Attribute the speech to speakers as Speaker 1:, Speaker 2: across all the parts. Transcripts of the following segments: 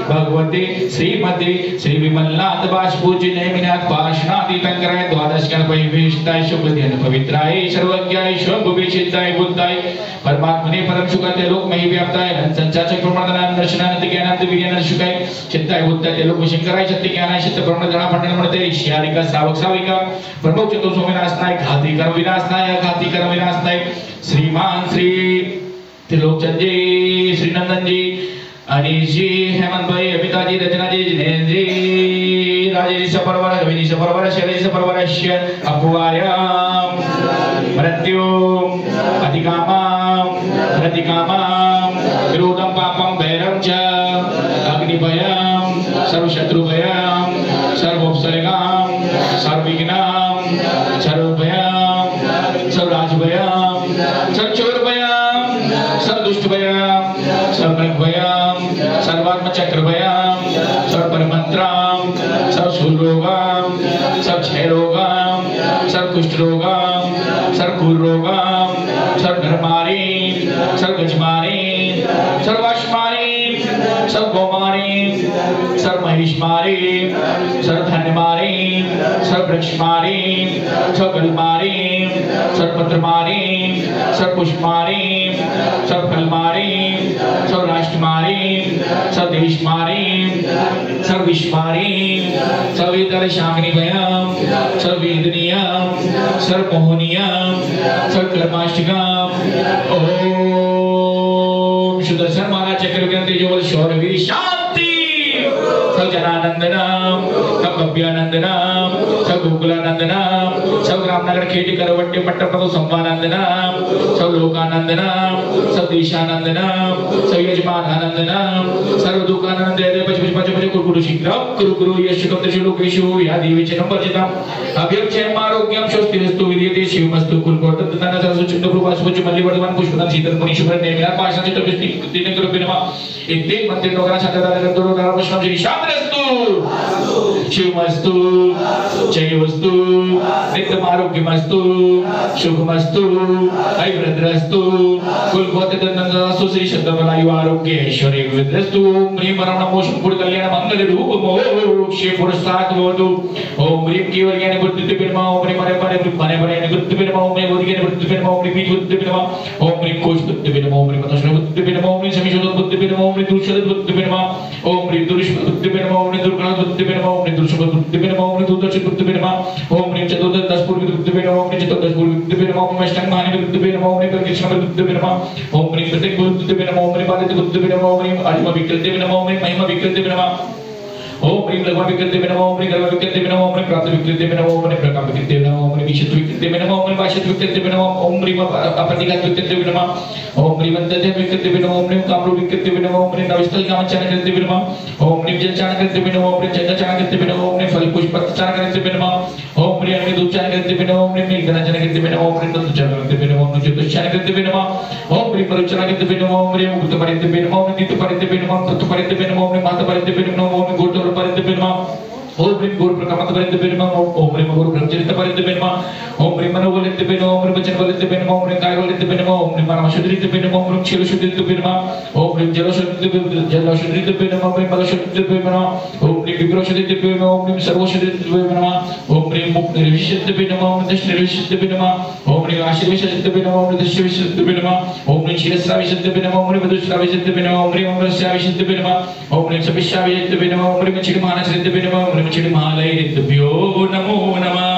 Speaker 1: भगवते श्रीमते श्री विमलनाथ बाष्पूज्य नेमिनाथ पाशनातीतंकराय द्वादश गणपतिवेशिताय शुभदिन पवित्राय सर्वज्ञाय स्वभुविचिताय बुद्धाय परमात्मने परम सुखाते लोक मही व्याप्ताय संचाचक प्रमाणान दर्शनानंद ज्ञानांत विज्ञान सुखाय चित्ताय बुद्धाय लोक शंकराय चित्त ज्ञानाय चित्त प्रमाणजना पंडन म्हणते ऋषियारिका श्रावक श्राविका प्रभु चतुर सोमेनासनाय घाती कर्म विनाशनाय श्रीमान श्री त्रिलोकचंद जी श्री नंदन जी अनिश जी हेमंत भाई अमिता जी रचना जी जिनेन्द्र जी राजेश परवर रविनीश परवर शैलेश परवरश्य अपुवायाम मृत्यु अधिकामाम प्रतिकामाम विरोधम पापम भैरम च अग्निभयम सर्वशत्रुभयम सर्वोपसर्गाम सर्वविघ्नाम सर्वभयम सर्वराजभयम सर्वचोरभयम सर्वदुष्टभयम सर्वनग्भयम सर्वात्म चक्रभयम सर्वपरमंत्राम सर्वशूलरोगाम सर्वक्षयरोगाम सर्वकुष्ठरोगाम सर्वकुलरोगाम सर्वधर्मारी सर्वगजमारी सर्वाश्मारी सर्वगोमारी सर्वमहिष्मारी सर्वधन्यमारी सर्ववृक्षमारी सर्वगलमारी सर्वपत्रमारी सर्वपुष्पमारी सर्वफलमारी सर्वराष्ट्रमारी सर्वदेशमारी सर्वविश्वमारी सर्वेतरशाग्निभयम सर्ववेदनीयम सर्वमोहनीयम सर्वकर्माष्टकम ओम सुदर्शन माला चक्र के तेजोबल शौर्यवीर शांति सर्वजनानंदनम सर्वभव्यानंदनम सर्वगोकुलानंदनम सर्वग्रामनगर खेटी करवट्टी पट्टप्रभु संवानंदनम सर्वलोकानंदनम सर्वदेशानंदनम सर्वयजमानानंदनम सर्वदुःखानंदे पचपच कुरकुरु शीघ्रम कुरकुरु यशकं त्रिलोकेषु या देवीचनं वर्जितम् अभ्यक्षयम् आरोग्यं स्वस्तिरस्तु विद्यते शिवमस्तु कुलकोटतन सरस्वती प्रभास्वच मल्लिवर्धमान पुष्पदान शीतल मुनिशुभ्र नेमिनाथ पाशनाचितपस्ति दिनकरूपिणः इत्ते मध्य नोगरा छत्रदानगरदोरो नारायणकृष्णं श्री शांतिरस्तु शिवमस्तु जयवस्तु नित्यमारोग्यमस्तु शुभमस्तु ऐश्वर्यमस्तु कुलकोटतनंदस्तु श्री शतबलायु आरोग्य ऐश्वर्य विद्रस्तु ह्रीं परम नमो शंभुर कल्याण मंगल रूप मोक्षे पुरस्तात् भवतु ओम ह्रीं केवल्यानि बुद्धिते बिर्मा ओम ह्रीं मरे परे बुद्धि बिर्मा ओम ह्रीं बोधिके बुद्धि बिर्मा ओम ह्रीं बीज बुद्धि बिर्मा ओम ह्रीं कोश बुद्धि बिर्मा ओम ह्रीं मतस्न बुद्धि बिर्मा ओम ह्रीं समिशोद बुद्धि बिर्मा ओम ह्रीं दुर्शद बुद्धि बिर्मा ओम ह्रीं दुरुष बुद्धि बिर्मा ओम ह्रीं दुर्गण बुद्धि बिर्मा ओम ह्रीं दुर्शद बुद्धि बिर्मा ओम ह्रीं दुर्दश बुद्धि बिर्मा ओम ह्रीं चतुर्दश पूर्व बुद्धि बिर्मा ओम ह्रीं चतुर्दश पूर्व बुद्धि बिर्मा ओम अष्टम महानि बुद्धि बिर्मा ओम ह्रीं कृष्ण बुद्धि बिर्मा ओम ह्रीं प्रत्येक बुद्धि बिर्मा ओम ह्रीं पादित बुद्धि बिर्मा ओम ह्रीं आदिम विकृति बिर्मा ओम ह्रीं महिमा विकृति बिर्मा ओम ह्रीं लघु विकृति बिर्मा ओम ह्रीं गर्भ विकृति बिर्मा ओम ह्रीं प्राप्त विकृति बिर्मा ओम ह्रीं प्रकाम विकृति बिर्मा ओम ह्रीं विचित्र विकृति बिर्मा ओम ह्रीं भाषित विकृति बिर्मा ओम ह्रीं अपरिघात विकृति बिर्मा ओम ह्रीं वंदते विकृति बिर्मा ओम ह्रीं कामरूप विकृति बिर्मा ओम ह्रीं नविस्थल कामचारण विकृति बिर्मा ओम ह्रीं जलचारण विकृति बिर्मा ओम ह्रीं जलचारण विकृति बिर्मा ओम ह्रीं फल पुष्प चारण विकृति बिर्मा ओम ह्रीं अग्नि दूचारण विकृति बिर्मा ओम ह्रीं मेघनाचरण विकृति बिर्मा ओम ह्रीं तत्चारण विकृति बिर्मा ओम ह्रीं ज्योतिषारण विकृति बिर्मा ओम ह्रीं परुचारण विकृति बिर्मा ओम ह्रीं मुक्त परित्य बिर्मा ओम ह्रीं नित्य परित्य बिर्मा ओम तत्व परित्य बिर्मा ओम ह्रीं माता परित्य बिर्मा ओम ह्रीं गोत्र परित्य बिर्मा ओम ह्रीं गुरु प्रकामत परित्य बिर्मा ओम ह्रीं गुरु ब्रह्मचरित परित्य बिर्मा ओम ह्रीं मनोबलित बिर्मा ओम ह्रीं वचन बलित बिर्मा ओम ह्रीं काय बलित बिर्मा ओम ह्रीं मानव शुद्धित बिर्मा ओम ह्रीं क्षीर शुद्धित बिर्मा ओम ह्रीं जल शुद्धित बिर्मा ओम ह्रीं मल शुद्धित बिर्मा ओम ह्रीं विग्रह शुद्धित बिर्मा ओम ह्रीं सर्व शुद्धित बिर्मा ओम ह्रीं मुक्त निर्विशुद्ध बिर्मा ओम ह्रीं दृष्टि निर्विशुद्ध बिर्मा ओम ह्रीं आशीर् विशुद्ध बिर्मा ओम ह्रीं दृष्टि विशुद्ध बिर्मा ओम ह्रीं शिरस्रा विशुद्ध बिर्मा ओम ह्रीं मधुस्रा विशुद्ध बिर्मा ओम ह्रीं अमृतस्रा विशुद्ध बिर्मा ओम ह्रीं सपिष्या विशुद्ध बिर्मा ओम ह्रीं चिड़मानस विशुद्ध बिर्मा ओम ह्रीं चिड़मालय भ्यो नमो नमः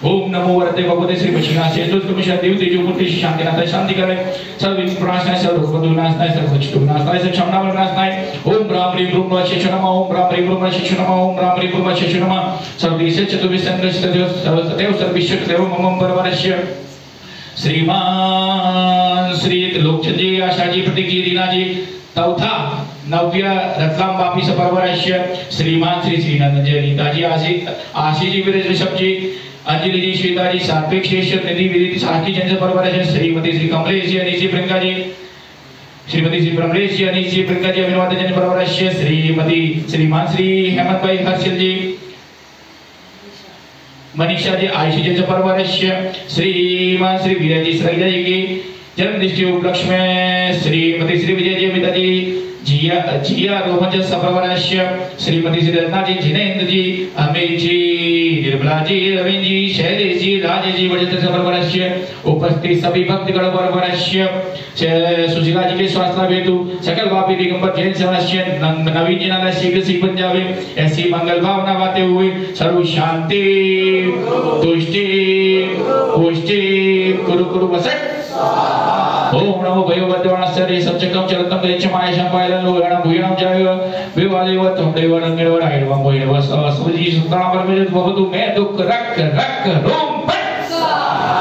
Speaker 1: ओम नमो वरदे भगवते श्री वशिष्ठाय स्तोत्रमिषा देव तेजोमूर्ति शांतिनाथाय शांति करे सर्व विनाशनाय सर्व रोगदुनाशनाय सर्व चित्तविनाशनाय सर्व क्षमनावनाशनाय ओम राम ह्रीं ब्रह्म शिष्य नमः ओम राम ह्रीं ब्रह्म शिष्य नमः ओम राम ह्रीं ब्रह्म शिष्य नमः सर्वदेशे चतुर्विंशतिदेव सर्वसदेव सर्वविश्वदेव मम परवरस्य श्रीमान श्री त्रिलोकचंद जी आशा जी प्रतीक जी रीना जी चौथा नव्य रत्नाम वापी परवरस्य श्रीमान श्री श्रीनंदन जी नीता जी आशी जी वीर ऋषभ जी अंजलि जी श्वेता जी सात्विक शेष निधि विदित साकी जन परवरस्य श्रीमती श्री कमलेश जी अनिश जी प्रियंका जी श्रीमती श्री ब्रह्मरेश जी अनिश जी प्रियंका जी अभिनवाद जन परवरस्य श्रीमती श्रीमान श्री हेमंत भाई हर्षिल जी मनीषा जी आयुषी जी परवरस्य श्रीमान श्री विजय जी श्रीजा जी की जन्म दृष्टि उपलक्ष्य में श्रीमती श्री विजय जी अमिता जी जिया रोहन जी सप्रवरस्य श्रीमती श्री रत्ना जी जिनेन्द्र जी अमित जी निर्मला जी रविंद्र जी शैलेश जी राजेश जी वजत सप्रवरस्य उपस्थित सभी भक्तगण परवरस्य सुशीला जी के स्वास्थ्य हेतु सकल वापी दिगंबर जैन सवरस्य नवीन जी नाला शीघ्र सी बन जावे ऐसी मंगल भावना बातें हुई सर्व शांति तुष्टि पुष्टि कुरु कुरु वसत ओम नमो भगवते सच्चकम चलतम गच्छमाय शंपायलं लोहणं भूयणं जाय विवादेव तम देवनं निर्वरायणं भूयणं स्वजी सुतां परमेश्वर भवतु मे दुख रख रख रोम पट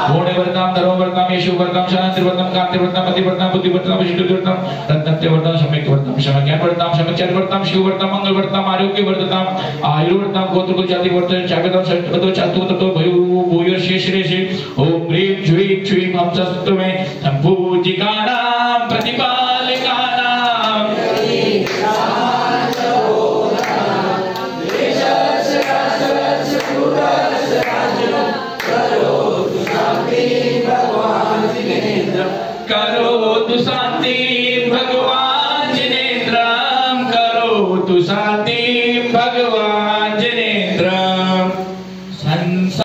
Speaker 1: मोणे वर्ताम धर्म वर्ताम येशु वर्ताम शांति वर्ताम कांति वर्ताम पति वर्ताम बुद्धि वर्ताम विष्णु वर्ताम रत्नते वर्ताम सम्यक वर्ताम शमज्ञान वर्ताम शमचर वर्ताम शिव वर्ताम मंगल वर्ताम आरोग्य वर्ताम आयु वर्ताम गोत्र को जाति वर्ताम चागतम षटतो चातुतो भयो भूयो शेषरेशे ओम ह्रीं ज्वीं क्षीं हंसस्तुमे संपूजिकानां प्रतिपालिकानां करोतु शांति भगवान जिनेन्द्रं करोतु शांति भगवान